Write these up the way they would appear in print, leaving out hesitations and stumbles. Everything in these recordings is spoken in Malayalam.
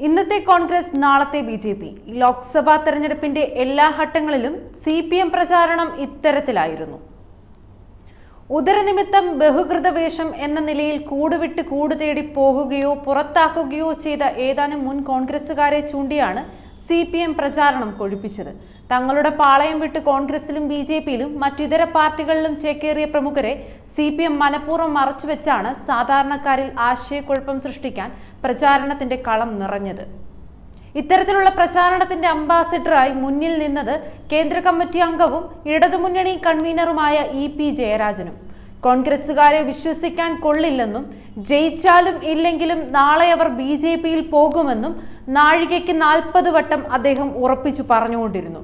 ഇന്നത്തെ കോൺഗ്രസ് നാളത്തെ ബിജെപി ലോക്സഭാ തെരഞ്ഞെടുപ്പിന്റെ എല്ലാ ഘട്ടങ്ങളിലും സിപിഎം പ്രചാരണം ഇത്തരത്തിലായിരുന്നു. ഉദരനിമിത്തം ബഹുകൃതവേഷം എന്ന നിലയിൽ കൂടുവിട്ട് കൂട് തേടി പോകുകയോ പുറത്താക്കുകയോ ചെയ്ത ഏതാനും മുൻ കോൺഗ്രസുകാരെ ചൂണ്ടിയാണ് സിപിഎം പ്രചാരണം കൊഴുപ്പിച്ചത്. തങ്ങളുടെ പാളയം വിട്ട് കോൺഗ്രസിലും ബിജെപിയിലും മറ്റിതര പാർട്ടികളിലും ചേക്കേറിയ പ്രമുഖരെ സിപിഎം മനഃപൂർവ്വം മറച്ചുവെച്ചാണ് സാധാരണക്കാരിൽ ആശയക്കുഴപ്പം സൃഷ്ടിക്കാൻ പ്രചാരണത്തിന്റെ കളം നിറഞ്ഞത്. ഇത്തരത്തിലുള്ള പ്രചാരണത്തിന്റെ അംബാസിഡറായി മുന്നിൽ നിന്നത് കേന്ദ്ര കമ്മിറ്റി അംഗവും ഇടതുമുന്നണി കൺവീനറുമായ EP ജയരാജനും. കോൺഗ്രസുകാരെ വിശ്വസിക്കാൻ കൊള്ളില്ലെന്നും ജയിച്ചാലും ഇല്ലെങ്കിലും നാളെ അവർ ബിജെപിയിൽ പോകുമെന്നും നാഴികയ്ക്ക് 40 വട്ടം അദ്ദേഹം ഉറപ്പിച്ചു പറഞ്ഞുകൊണ്ടിരുന്നു.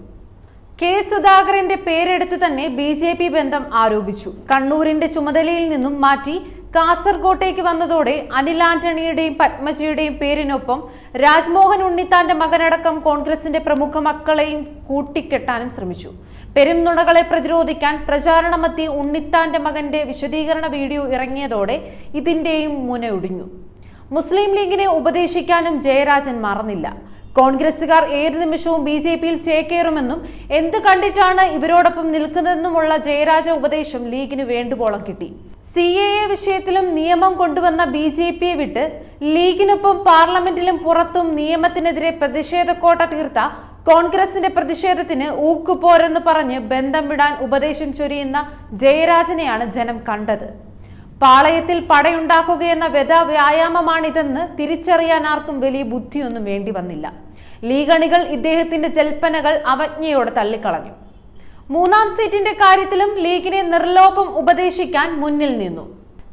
കെ സുധാകരന്റെ പേരെടുത്തു തന്നെ ബിജെപി ബന്ധം ആരോപിച്ചു. കണ്ണൂരിന്റെ ചുമതലയിൽ നിന്നും മാറ്റി കാസർകോട്ടേക്ക് വന്നതോടെ അനിൽ ആന്റണിയുടെയും പത്മജിയുടെയും പേരിനൊപ്പം രാജ്മോഹൻ ഉണ്ണിത്താന്റെ മകനടക്കം കോൺഗ്രസിന്റെ പ്രമുഖ മക്കളെയും കൂട്ടിക്കെട്ടാനും ശ്രമിച്ചു. പെരുംനുണകളെ പ്രതിരോധിക്കാൻ പ്രചാരണമെത്തി ഉണ്ണിത്താന്റെ മകന്റെ വിശദീകരണ വീഡിയോ ഇറങ്ങിയതോടെ ഇതിന്റെയും മുനയൊടിഞ്ഞു. മുസ്ലിം ലീഗിനെ ഉപദേശിക്കാനും ജയരാജൻ മറന്നില്ല. കോൺഗ്രസുകാർ ഏത് നിമിഷവും ബിജെപിയിൽ ചേക്കേറുമെന്നും എന്ത് കണ്ടിട്ടാണ് ഇവരോടൊപ്പം നിൽക്കുന്നതെന്നുമുള്ള ജയരാജ ഉപദേശം ലീഗിന് വേണ്ടുവോളം കിട്ടി. CAA വിഷയത്തിലും നിയമം കൊണ്ടുവന്ന ബിജെപിയെ വിട്ട് ലീഗിനൊപ്പം പാർലമെന്റിലും പുറത്തും നിയമത്തിനെതിരെ പ്രതിഷേധക്കോട്ട തീർത്ത കോൺഗ്രസിന്റെ പ്രതിഷേധത്തിന് ഊക്കുപോരെന്ന് പറഞ്ഞ് ബന്ധം വിടാൻ ഉപദേശം ചൊരിയുന്ന ജയരാജനെയാണ് ജനം കണ്ടത്. പാളയത്തിൽ പടയുണ്ടാക്കുകയെന്ന വ്യായാമമാണിതെന്ന് തിരിച്ചറിയാൻ ആർക്കും വലിയ ബുദ്ധിയൊന്നും വേണ്ടി വന്നില്ല. ലീഗണികൾ ഇദ്ദേഹത്തിന്റെ ജൽപ്പനകൾ അവജ്ഞയോടെ തള്ളിക്കളഞ്ഞു. 3ാം സീറ്റിന്റെ കാര്യത്തിലും ലീഗിനെ നിർലോഭം ഉപദേശിക്കാൻ മുന്നിൽ നിന്നു.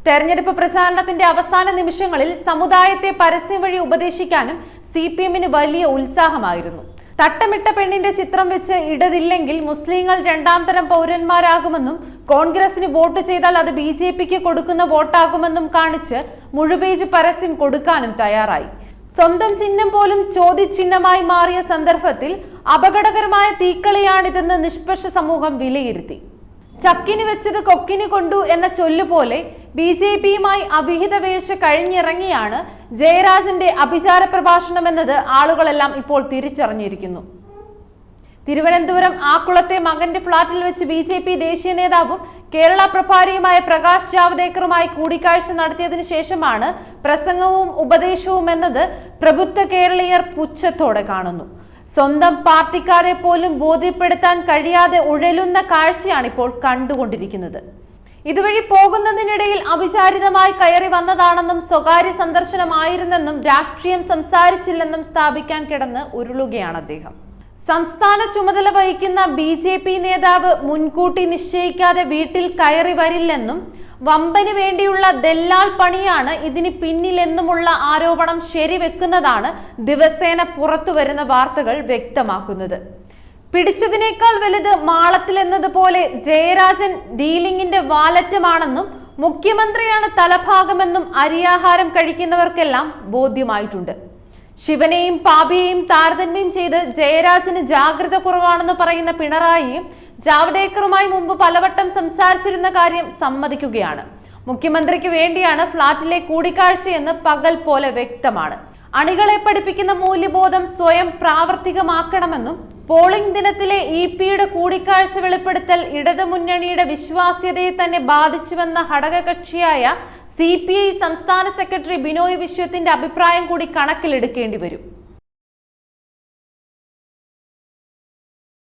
തെരഞ്ഞെടുപ്പ് പ്രചാരണത്തിന്റെ അവസാന നിമിഷങ്ങളിൽ സമുദായത്തെ പരസ്യം വഴി ഉപദേശിക്കാനും CPMന് വലിയ ഉത്സാഹമായിരുന്നു. തട്ടമിട്ട പെണ്ണിന്റെ ചിത്രം വെച്ച് ഇടതില്ലെങ്കിൽ മുസ്ലിങ്ങൾ 2ാം തരം പൗരന്മാരാകുമെന്നും കോൺഗ്രസിന് വോട്ട് ചെയ്താൽ അത് ബിജെപിക്ക് കൊടുക്കുന്ന വോട്ടാകുമെന്നും കാണിച്ച് മുഴുപേജ് പരസ്യം കൊടുക്കാനും തയ്യാറായി. സ്വന്തം ചിഹ്നം പോലും ചോദ്യചിഹ്നമായി മാറിയ സന്ദർഭത്തിൽ അപകടകരമായ തീക്കളിയാണിതെന്ന് നിഷ്പക്ഷ സമൂഹം വിലയിരുത്തി. ചക്കിന് വെച്ചത് കൊക്കിന് കൊണ്ടു എന്ന ചൊല്ലുപോലെ ബിജെപിയുമായി അവിഹിത വീഴ്ച കഴിഞ്ഞിറങ്ങിയാണ് ജയരാജന്റെ അഭിചാര പ്രഭാഷണം എന്നത് ആളുകളെല്ലാം ഇപ്പോൾ തിരിച്ചറിഞ്ഞിരിക്കുന്നു. തിരുവനന്തപുരം ആക്കുളത്തെ മകന്റെ ഫ്ളാറ്റിൽ വെച്ച് ബിജെപി ദേശീയ നേതാവും കേരള പ്രഭാരിയുമായ പ്രകാശ് ജാവ്ദേക്കറുമായി കൂടിക്കാഴ്ച നടത്തിയതിനു ശേഷമാണ് പ്രസംഗവും ഉപദേശവും എന്നത് പ്രബുദ്ധ കേരളീയർ പുച്ഛത്തോടെ കാണുന്നു. സ്വന്തം പാർട്ടിക്കാരെ പോലും ബോധ്യപ്പെടുത്താൻ കഴിയാതെ ഉഴലുന്ന കാഴ്ചയാണ് ഇപ്പോൾ കണ്ടുകൊണ്ടിരിക്കുന്നത്. ഇതുവഴി പോകുന്നതിനിടയിൽ അവിചാരിതമായി കയറി വന്നതാണെന്നും സ്വകാര്യ സന്ദർശനമായിരുന്നെന്നും രാഷ്ട്രീയം സംസാരിച്ചില്ലെന്നും സ്ഥാപിക്കാൻ കിടന്ന് ഉരുളുകയാണ് അദ്ദേഹം. സംസ്ഥാന ചുമതല വഹിക്കുന്ന ബിജെപി നേതാവ് മുൻകൂട്ടി നിശ്ചയിക്കാതെ വീട്ടിൽ കയറി വരില്ലെന്നും വമ്പന് വേണ്ടിയുള്ള ദല്ലാൾ പണിയാണ് ഇതിന് പിന്നിലെന്നുമുള്ള ആരോപണം ശരിവെക്കുന്നതാണ് ദിവസേന പുറത്തുവരുന്ന വാർത്തകൾ വ്യക്തമാക്കുന്നത്. പിടിച്ചതിനേക്കാൾ വലുത് മാളത്തിൽ എന്നതുപോലെ ജയരാജൻ ഡീലിംഗിന്റെ വാലറ്റമാണെന്നും മുഖ്യമന്ത്രിയാണ് തലഭാഗമെന്നും അരിയാഹാരം കഴിക്കുന്നവർക്കെല്ലാം ബോധ്യമായിട്ടുണ്ട്. ശിവനെയും പാപിയെയും താരതമ്യം ചെയ്ത് ജയരാജന് ജാഗ്രത കുറവാണെന്ന് പറയുന്ന പിണറായിയും ജാവ്ദേക്കറുമായി മുമ്പ് പലവട്ടം സംസാരിച്ചിരുന്ന കാര്യം സമ്മതിക്കുകയാണ്. മുഖ്യമന്ത്രിക്ക് വേണ്ടിയാണ് ഫ്ളാറ്റിലെ കൂടിക്കാഴ്ചയെന്ന് പകൽ പോലെ വ്യക്തമാണ്. അണികളെ പഠിപ്പിക്കുന്ന മൂല്യബോധം സ്വയം പ്രാവർത്തികമാക്കണമെന്നും പോളിംഗ് ദിനത്തിലെ EP-യുടെ കൂടിക്കാഴ്ച വെളിപ്പെടുത്തൽ ഇടതുമുന്നണിയുടെ വിശ്വാസ്യതയെ തന്നെ ബാധിച്ചുവെന്ന ഘടകകക്ഷിയായ CPI സംസ്ഥാന സെക്രട്ടറി ബിനോയ് വിശ്വത്തിന്റെ അഭിപ്രായം കൂടി കണക്കിലെടുക്കേണ്ടി വരും.